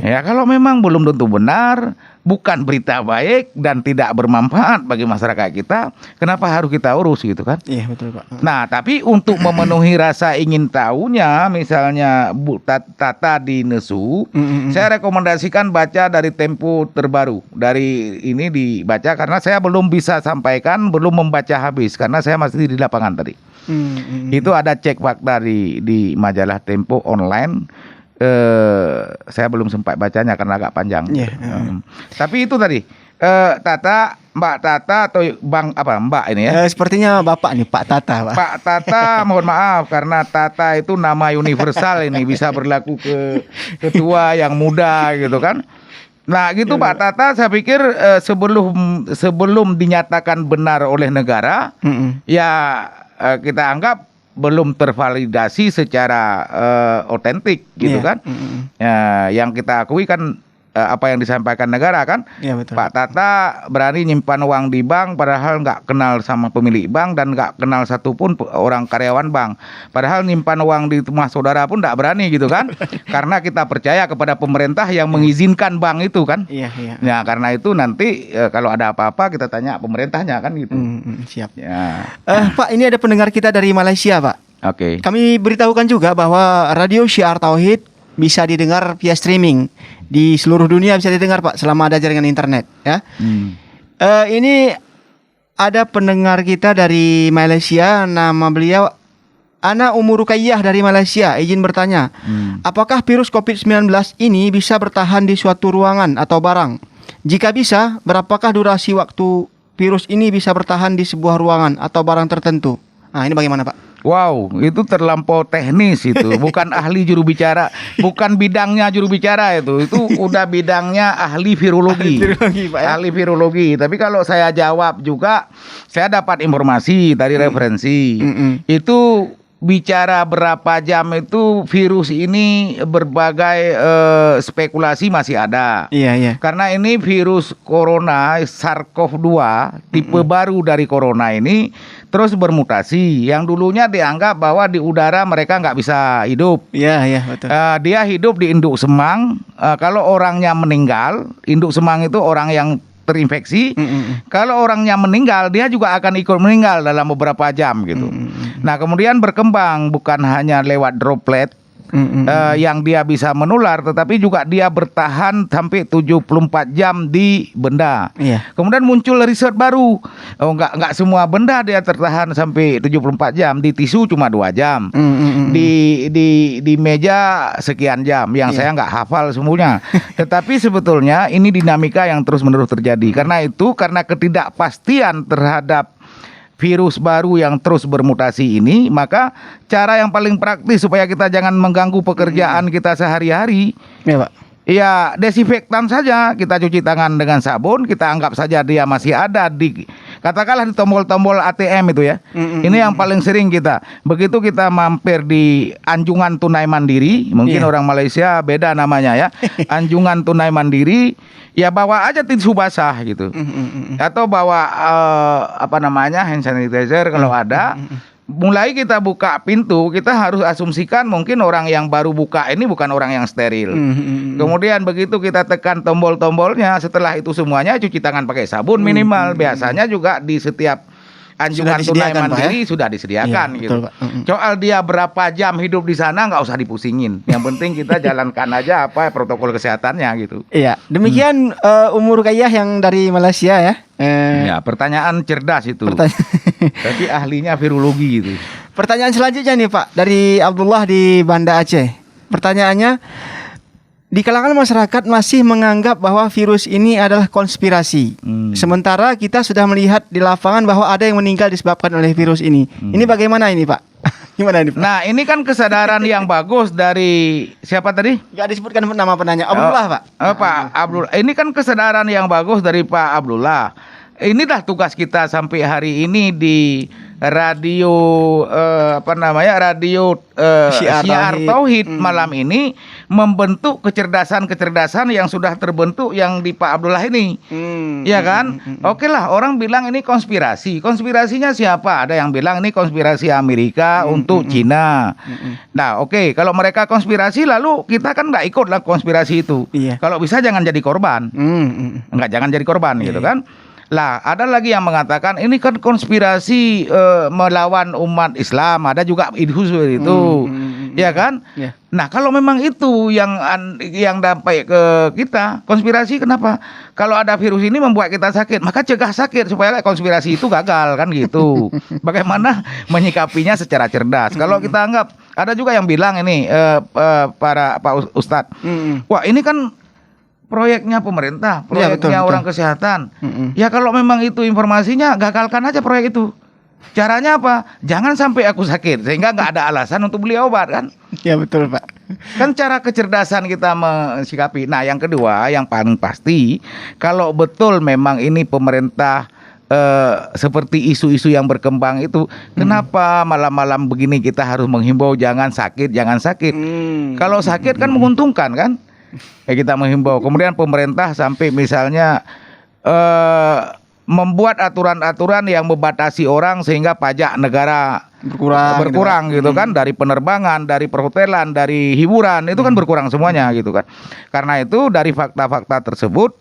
Speaker 3: Ya, kalau memang belum tentu benar, bukan berita baik dan tidak bermanfaat bagi masyarakat kita, kenapa harus kita urus gitu kan?
Speaker 2: Iya betul Pak.
Speaker 3: Nah, tapi untuk memenuhi rasa ingin tahunya, misalnya Bu Tata di Nesu, saya rekomendasikan baca dari Tempo terbaru. Dari ini dibaca karena saya belum bisa sampaikan, belum membaca habis karena saya masih di lapangan tadi. Itu ada cek fakta di majalah Tempo online. Saya belum sempat bacanya karena agak panjang. Tapi itu tadi Mbak Tata atau Mbak ini ya?
Speaker 2: Sepertinya Bapak nih Pak Tata.
Speaker 3: Pak Tata, mohon maaf karena Tata itu nama universal ini bisa berlaku ke ketua yang muda gitu kan. Nah gitu Pak Tata, saya pikir sebelum dinyatakan benar oleh negara, ya kita anggap belum tervalidasi secara otentik gitu kan. Ya, yang kita akui kan apa yang disampaikan negara kan.
Speaker 2: Iya, betul.
Speaker 3: Pak Tata berani nyimpan uang di bank padahal nggak kenal sama pemilik bank dan nggak kenal satupun orang karyawan bank. Padahal nyimpan uang di rumah saudara pun nggak berani gitu kan. Karena kita percaya kepada pemerintah yang mengizinkan bank itu kan.
Speaker 2: Iya, iya.
Speaker 3: Nah, karena itu nanti kalau ada apa-apa kita tanya pemerintahnya kan gitu.
Speaker 2: Siap.
Speaker 3: Ya.
Speaker 2: Pak, ini ada pendengar kita dari Malaysia, Pak.
Speaker 3: Oke.
Speaker 2: Kami beritahukan juga bahwa Radio Syiar Tauhid bisa didengar via streaming di seluruh dunia, bisa didengar Pak selama ada jaringan internet ya. Ini ada pendengar kita dari Malaysia, nama beliau Ana Umur Ruqayyah dari Malaysia, izin bertanya, apakah virus COVID-19 ini bisa bertahan di suatu ruangan atau barang? Jika bisa, berapakah durasi waktu virus ini bisa bertahan di sebuah ruangan atau barang tertentu? Nah, ini bagaimana Pak?
Speaker 3: Wow, itu terlampau teknis itu, bukan ahli juru bicara, bukan bidangnya juru bicara itu udah bidangnya ahli virologi. Pak, ya? Ahli virologi. Tapi kalau saya jawab juga, saya dapat informasi dari referensi. Itu bicara berapa jam itu virus ini berbagai spekulasi masih ada.
Speaker 2: Iya, iya.
Speaker 3: Karena ini virus corona SARS-CoV-2 tipe baru dari corona ini terus bermutasi. Yang dulunya dianggap bahwa di udara mereka nggak bisa hidup.
Speaker 2: Iya, iya, betul.
Speaker 3: Dia hidup di induk semang. Kalau orangnya meninggal, induk semang itu orang yang terinfeksi. Kalau orangnya meninggal, dia juga akan ikut meninggal dalam beberapa jam gitu. Nah, kemudian berkembang bukan hanya lewat droplet yang dia bisa menular, tetapi juga dia bertahan sampai 74 jam di benda.
Speaker 2: Iya.
Speaker 3: Kemudian muncul riset baru. Oh, enggak semua benda dia tertahan sampai 74 jam. Di tisu cuma 2 jam. Di meja sekian jam. Yang saya enggak hafal semuanya. Tetapi sebetulnya ini dinamika yang terus-menerus terjadi. Karena ketidakpastian terhadap virus baru yang terus bermutasi ini, maka cara yang paling praktis supaya kita jangan mengganggu pekerjaan kita sehari-hari,
Speaker 2: ya Pak,
Speaker 3: ya desinfektan saja. Kita cuci tangan dengan sabun, kita anggap saja dia masih ada di, katakanlah di tombol-tombol ATM itu ya. Ini yang paling sering kita. Begitu kita mampir di Anjungan Tunai Mandiri, mungkin orang Malaysia beda namanya ya. Anjungan Tunai Mandiri, ya bawa aja tisu basah gitu. Atau bawa hand sanitizer kalau ada. Mulai kita buka pintu, kita harus asumsikan mungkin orang yang baru buka ini bukan orang yang steril. Kemudian begitu kita tekan tombol-tombolnya, setelah itu semuanya cuci tangan pakai sabun minimal. Biasanya juga di setiap Anjungan Tunai Mandiri sudah disediakan gitu. Betul, soal dia berapa jam hidup di sana nggak usah dipusingin. Yang penting kita jalankan aja protokol kesehatannya gitu.
Speaker 2: Iya, demikian Umur Ruqayyah yang dari Malaysia ya.
Speaker 3: Ya, pertanyaan cerdas itu. Tapi ahlinya virologi itu.
Speaker 2: Pertanyaan selanjutnya nih Pak, dari Abdullah di Banda Aceh. Pertanyaannya, di kalangan masyarakat masih menganggap bahwa virus ini adalah konspirasi. Sementara kita sudah melihat di lapangan bahwa ada yang meninggal disebabkan oleh virus ini. Ini bagaimana ini Pak? Gimana ini Pak?
Speaker 3: Nah, ini kan kesadaran yang bagus dari siapa tadi?
Speaker 2: Gak disebutkan nama penanya. Abdullah Pak.
Speaker 3: Pak Abdullah. Ini kan kesadaran yang bagus dari Pak Abdullah. Inilah tugas kita sampai hari ini di radio radio Syiar Tauhid malam ini, membentuk kecerdasan yang sudah terbentuk yang di Pak Abdullah ini. Ya kan? Oke lah, orang bilang ini konspirasi. Konspirasinya siapa? Ada yang bilang ini konspirasi Amerika untuk Cina. Nah, oke, kalau mereka konspirasi lalu kita kan nggak ikut lah konspirasi itu. Kalau bisa jangan jadi korban. Jangan jadi korban gitu kan. Lah, ada lagi yang mengatakan ini kan konspirasi melawan umat Islam. Ada juga isu seperti itu, ya kan? Nah, kalau memang itu yang dampak ke kita, konspirasi kenapa? Kalau ada virus ini membuat kita sakit, maka cegah sakit supaya konspirasi itu gagal kan gitu. Bagaimana menyikapinya secara cerdas? Kalau kita anggap, ada juga yang bilang ini Pak Ustadz, wah ini kan proyeknya pemerintah, proyeknya orang kesehatan. Ya kalau memang itu informasinya, gagalkan aja proyek itu. Caranya apa? Jangan sampai aku sakit, sehingga nggak ada alasan untuk beli obat kan?
Speaker 2: Ya betul Pak.
Speaker 3: Kan cara kecerdasan kita mensikapi. Nah, yang kedua, yang paling pasti, kalau betul memang ini pemerintah seperti isu-isu yang berkembang itu, kenapa malam-malam begini kita harus menghimbau jangan sakit, jangan sakit. Kalau sakit kan menguntungkan kan? Ya kita menghimbau. Kemudian pemerintah sampai misalnya membuat aturan-aturan yang membatasi orang sehingga pajak negara berkurang gitu kan, dari penerbangan, dari perhotelan, dari hiburan itu kan berkurang semuanya gitu kan. Karena itu dari fakta-fakta tersebut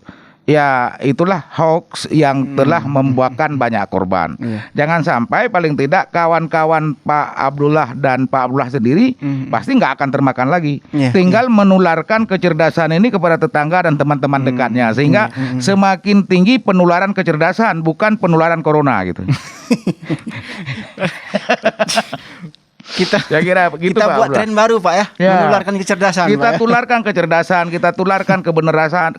Speaker 3: ya itulah hoax yang telah membuahkan banyak korban. Jangan sampai paling tidak kawan-kawan Pak Abdullah dan Pak Abdullah sendiri pasti nggak akan termakan lagi. Tinggal menularkan kecerdasan ini kepada tetangga dan teman-teman dekatnya sehingga semakin tinggi penularan kecerdasan, bukan penularan corona gitu.
Speaker 2: Kita
Speaker 3: kira begitu,
Speaker 2: kita
Speaker 3: Pak
Speaker 2: buat
Speaker 3: Abdullah.
Speaker 2: tren baru Pak ya, menularkan kecerdasan.
Speaker 3: Kita
Speaker 2: Pak, ya.
Speaker 3: tularkan kecerdasan, kita tularkan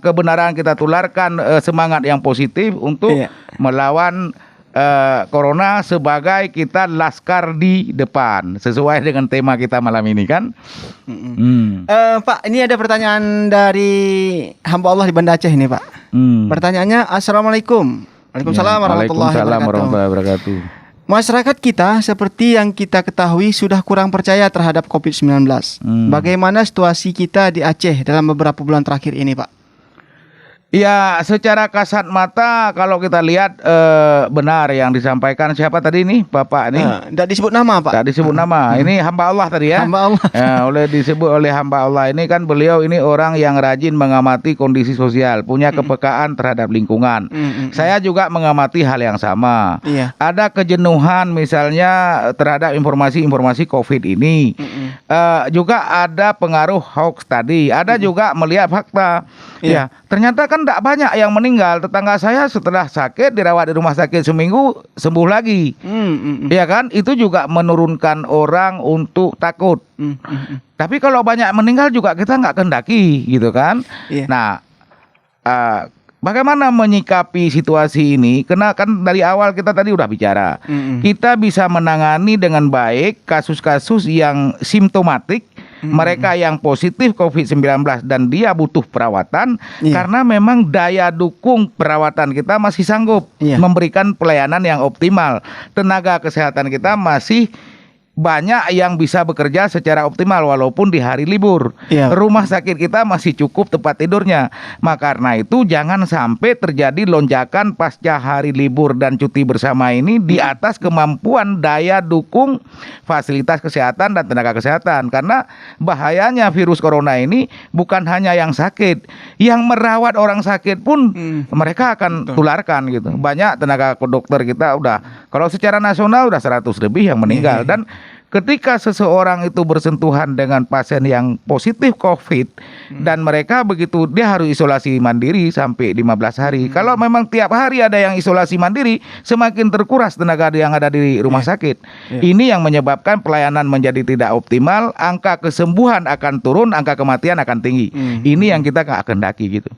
Speaker 3: kebenaran, kita tularkan semangat yang positif untuk melawan corona sebagai kita laskar di depan sesuai dengan tema kita malam ini kan.
Speaker 2: Pak, ini ada pertanyaan dari hamba Allah di Banda Aceh ini Pak. Pertanyaannya, Assalamualaikum. Waalaikumsalam warahmatullahi wabarakatuh. Masyarakat kita seperti yang kita ketahui sudah kurang percaya terhadap COVID-19. Bagaimana situasi kita di Aceh dalam beberapa bulan terakhir ini, Pak?
Speaker 3: Ya, secara kasat mata kalau kita lihat benar yang disampaikan siapa tadi ini, Bapak ini?
Speaker 2: Tidak disebut nama, Pak.
Speaker 3: Tidak disebut nama. Ini hamba Allah tadi ya.
Speaker 2: Hamba Allah.
Speaker 3: Ya, disebut oleh hamba Allah ini kan beliau ini orang yang rajin mengamati kondisi sosial, punya kepekaan terhadap lingkungan. Saya juga mengamati hal yang sama. Ada kejenuhan misalnya terhadap informasi-informasi COVID ini. Juga ada pengaruh hoax tadi. Ada juga melihat fakta. Ya, ternyata kan tidak banyak yang meninggal. Tetangga saya setelah sakit dirawat di rumah sakit seminggu sembuh lagi. Ya kan, itu juga menurunkan orang untuk takut. Tapi kalau banyak meninggal juga kita nggak kehendaki, gitu kan? Nah, bagaimana menyikapi situasi ini? Karena kan dari awal kita tadi udah bicara, kita bisa menangani dengan baik kasus-kasus yang simptomatik. Mereka yang positif COVID-19 dan dia butuh perawatan karena memang daya dukung perawatan kita masih sanggup memberikan pelayanan yang optimal. Tenaga kesehatan kita masih banyak yang bisa bekerja secara optimal walaupun di hari libur. Rumah sakit kita masih cukup tempat tidurnya. Maka karena itu jangan sampai terjadi lonjakan pasca hari libur dan cuti bersama ini di atas kemampuan daya dukung fasilitas kesehatan dan tenaga kesehatan. Karena bahayanya virus corona ini bukan hanya yang sakit, yang merawat orang sakit pun mereka akan tularkan gitu. Banyak tenaga dokter kita udah, kalau secara nasional udah 100 lebih yang meninggal. Dan ketika seseorang itu bersentuhan dengan pasien yang positif COVID dan mereka begitu, dia harus isolasi mandiri sampai 15 hari. Kalau memang tiap hari ada yang isolasi mandiri, semakin terkuras tenaga yang ada di rumah sakit. Ini yang menyebabkan pelayanan menjadi tidak optimal, angka kesembuhan akan turun, angka kematian akan tinggi. Ini yang kita nggak kehendaki gitu.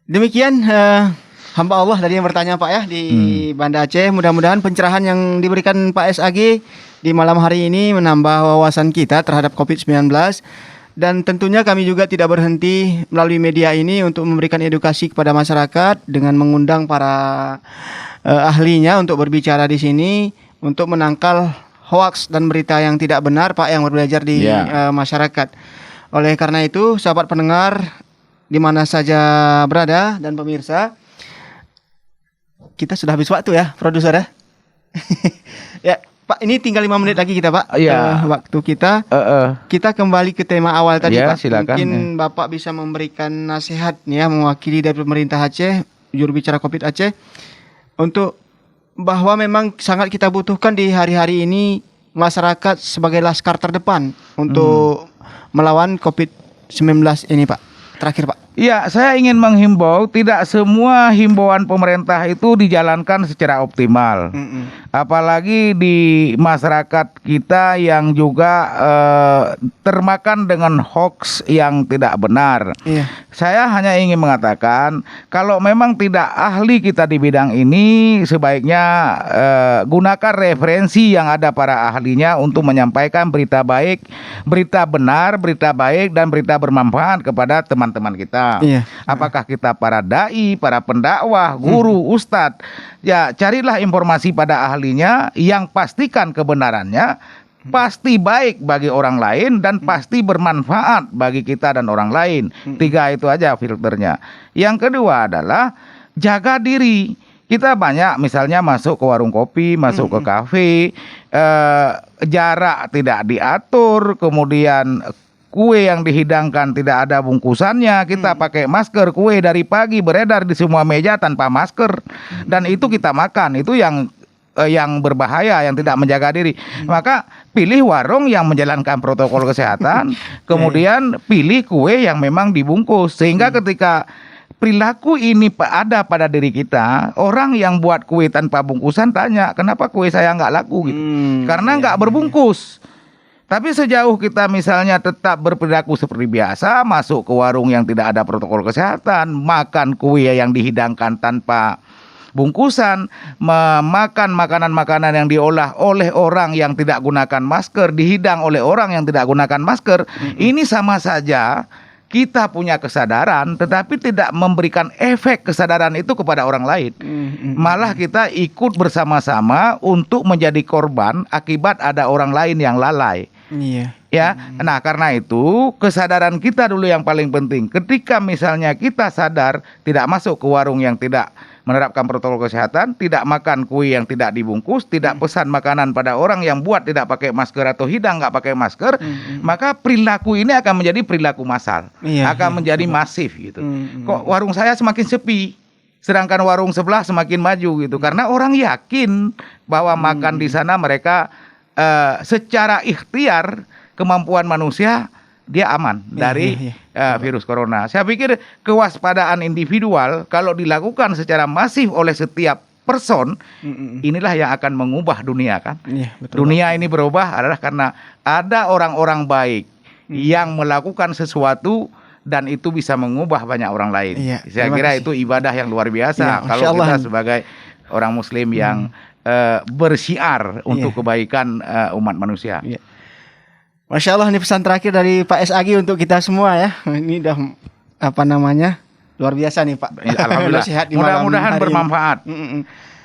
Speaker 2: Demikian hamba Allah tadi yang bertanya Pak ya di Banda Aceh. Mudah-mudahan pencerahan yang diberikan Pak SAG di malam hari ini menambah wawasan kita terhadap COVID-19. Dan tentunya kami juga tidak berhenti melalui media ini untuk memberikan edukasi kepada masyarakat dengan mengundang para ahlinya untuk berbicara di sini untuk menangkal hoaks dan berita yang tidak benar Pak yang berbelajar di masyarakat. Oleh karena itu sahabat pendengar di mana saja berada dan pemirsa, kita sudah habis waktu ya, produser ya. Ya, Pak, ini tinggal 5 menit lagi kita, Pak. Waktu kita. Kita kembali ke tema awal tadi, Pak.
Speaker 3: Silakan.
Speaker 2: Mungkin Bapak bisa memberikan nasihat ya, mewakili dari pemerintah Aceh, juru bicara COVID Aceh, untuk bahwa memang sangat kita butuhkan di hari-hari ini masyarakat sebagai laskar terdepan untuk melawan COVID-19 ini, Pak. Terakhir, Pak.
Speaker 3: Ya, saya ingin menghimbau tidak semua himbauan pemerintah itu dijalankan secara optimal. apalagi di masyarakat kita yang juga termakan dengan hoax yang tidak benar.
Speaker 2: Iya.
Speaker 3: Saya hanya ingin mengatakan kalau memang tidak ahli kita di bidang ini, sebaiknya gunakan referensi yang ada para ahlinya untuk menyampaikan berita baik, berita benar, berita baik dan berita bermanfaat kepada teman-teman kita.
Speaker 2: Iya.
Speaker 3: Apakah kita para dai, para pendakwah, guru, ustadz, ya carilah informasi pada ahlinya yang pastikan kebenarannya pasti baik bagi orang lain dan pasti bermanfaat bagi kita dan orang lain. 3 itu aja filternya. Yang kedua adalah jaga diri. Kita banyak misalnya masuk ke warung kopi, masuk ke kafe, jarak tidak diatur, kemudian kue yang dihidangkan tidak ada bungkusannya, kita pakai masker, kue dari pagi beredar di semua meja tanpa masker, dan itu kita makan, itu yang berbahaya, yang tidak menjaga diri. Maka pilih warung yang menjalankan protokol kesehatan, kemudian pilih kue yang memang dibungkus, sehingga ketika perilaku ini ada pada diri kita, orang yang buat kue tanpa bungkusan tanya, kenapa kue saya nggak laku gitu? Karena nggak berbungkus. Tapi sejauh kita misalnya tetap berperilaku seperti biasa, masuk ke warung yang tidak ada protokol kesehatan, makan kue yang dihidangkan tanpa bungkusan, memakan makanan-makanan yang diolah oleh orang yang tidak gunakan masker, dihidang oleh orang yang tidak gunakan masker, ini sama saja kita punya kesadaran tetapi tidak memberikan efek kesadaran itu kepada orang lain. Malah kita ikut bersama-sama untuk menjadi korban akibat ada orang lain yang lalai.
Speaker 2: Iya.
Speaker 3: Ya, nah karena itu kesadaran kita dulu yang paling penting. Ketika misalnya kita sadar tidak masuk ke warung yang tidak menerapkan protokol kesehatan, tidak makan kue yang tidak dibungkus, tidak pesan makanan pada orang yang buat tidak pakai masker atau hidang nggak pakai masker, maka perilaku ini akan menjadi perilaku massal, akan menjadi masif gitu. Kok warung saya semakin sepi, sedangkan warung sebelah semakin maju gitu, karena orang yakin bahwa makan di sana mereka secara ikhtiar kemampuan manusia dia aman dari virus corona. Saya pikir kewaspadaan individual kalau dilakukan secara masif oleh setiap person, inilah yang akan mengubah dunia kan. Dunia ini berubah adalah karena ada orang-orang baik yang melakukan sesuatu dan itu bisa mengubah banyak orang lain. Saya kira itu ibadah yang luar biasa kalau kita sebagai orang muslim yang bersyiar untuk kebaikan umat manusia.
Speaker 2: Masya Allah, ini pesan terakhir dari Pak SAG untuk kita semua ya. Ini udah luar biasa nih Pak.
Speaker 3: Alhamdulillah. Mudah-mudahan bermanfaat.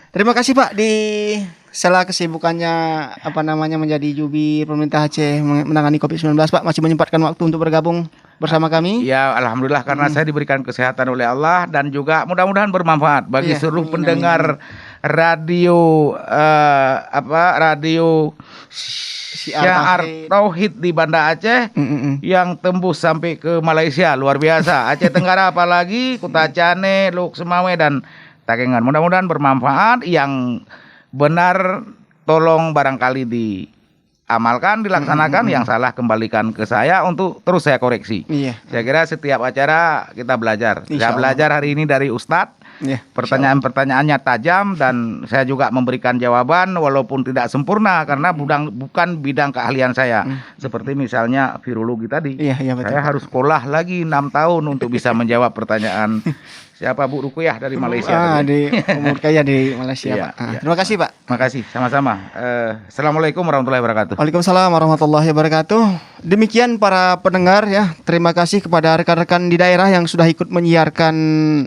Speaker 2: Terima kasih Pak, di sela kesibukannya menjadi jubir pemerintah Aceh menangani COVID-19, Pak masih menyempatkan waktu untuk bergabung bersama kami. Ya, alhamdulillah karena saya diberikan kesehatan oleh Allah dan juga mudah-mudahan bermanfaat bagi seluruh pendengar radio radio Syiar Tauhid di Banda Aceh yang tembus sampai ke Malaysia, luar biasa. Aceh Tenggara apalagi, Kuta Cane, Luk Semawe dan Takengon. Mudah-mudahan bermanfaat. Yang benar tolong barangkali diamalkan, dilaksanakan, yang salah kembalikan ke saya untuk terus saya koreksi. Saya kira setiap acara kita belajar. Saya belajar hari ini dari Ustadz. Pertanyaan-pertanyaannya tajam dan saya juga memberikan jawaban walaupun tidak sempurna karena bukan bidang keahlian saya. Seperti misalnya virologi tadi. Saya harus sekolah lagi 6 tahun untuk bisa menjawab pertanyaan siapa Bu Rukuyah dari Malaysia. Di Umur Kaya di Malaysia, Pak. Terima kasih, Pak. Terima kasih, sama-sama. Assalamualaikum warahmatullahi wabarakatuh. Waalaikumsalam warahmatullahi wabarakatuh. Demikian para pendengar ya. Terima kasih kepada rekan-rekan di daerah yang sudah ikut menyiarkan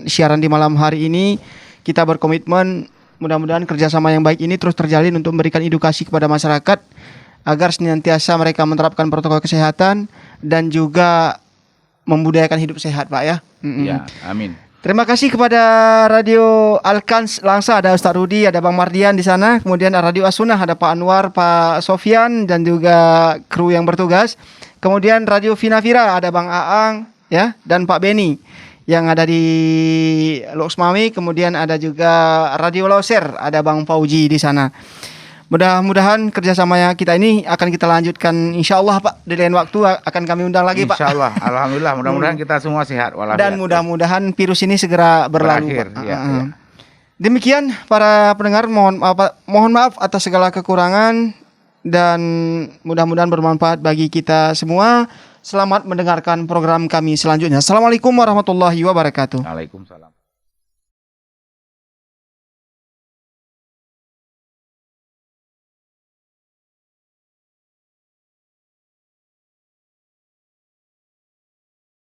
Speaker 2: siaran di malam hari ini. Kita berkomitmen mudah-mudahan kerjasama yang baik ini terus terjalin untuk memberikan edukasi kepada masyarakat agar senantiasa mereka menerapkan protokol kesehatan dan juga membudayakan hidup sehat, Pak ya.
Speaker 3: Ya, amin.
Speaker 2: Terima kasih kepada Radio Alkans Langsa, ada Ustaz Rudi, ada Bang Mardian di sana. Kemudian Radio As-Sunnah ada Pak Anwar, Pak Sofyan dan juga kru yang bertugas. Kemudian Radio Vinavira ada Bang Aang ya dan Pak Beni yang ada di Loksmawi. Kemudian ada juga Radio Loser, ada Bang Fauji di sana. Mudah-mudahan kerjasamanya kita ini akan kita lanjutkan insyaallah Pak. Di lain waktu akan kami undang lagi Pak.
Speaker 3: Insyaallah, alhamdulillah. Mudah-mudahan kita semua sehat walafiat.
Speaker 2: Dan mudah-mudahan virus ini segera berlalu Pak. Demikian para pendengar, mohon maaf atas segala kekurangan dan mudah-mudahan bermanfaat bagi kita semua. Selamat mendengarkan program kami selanjutnya. Assalamualaikum warahmatullahi wabarakatuh.
Speaker 3: Waalaikumsalam.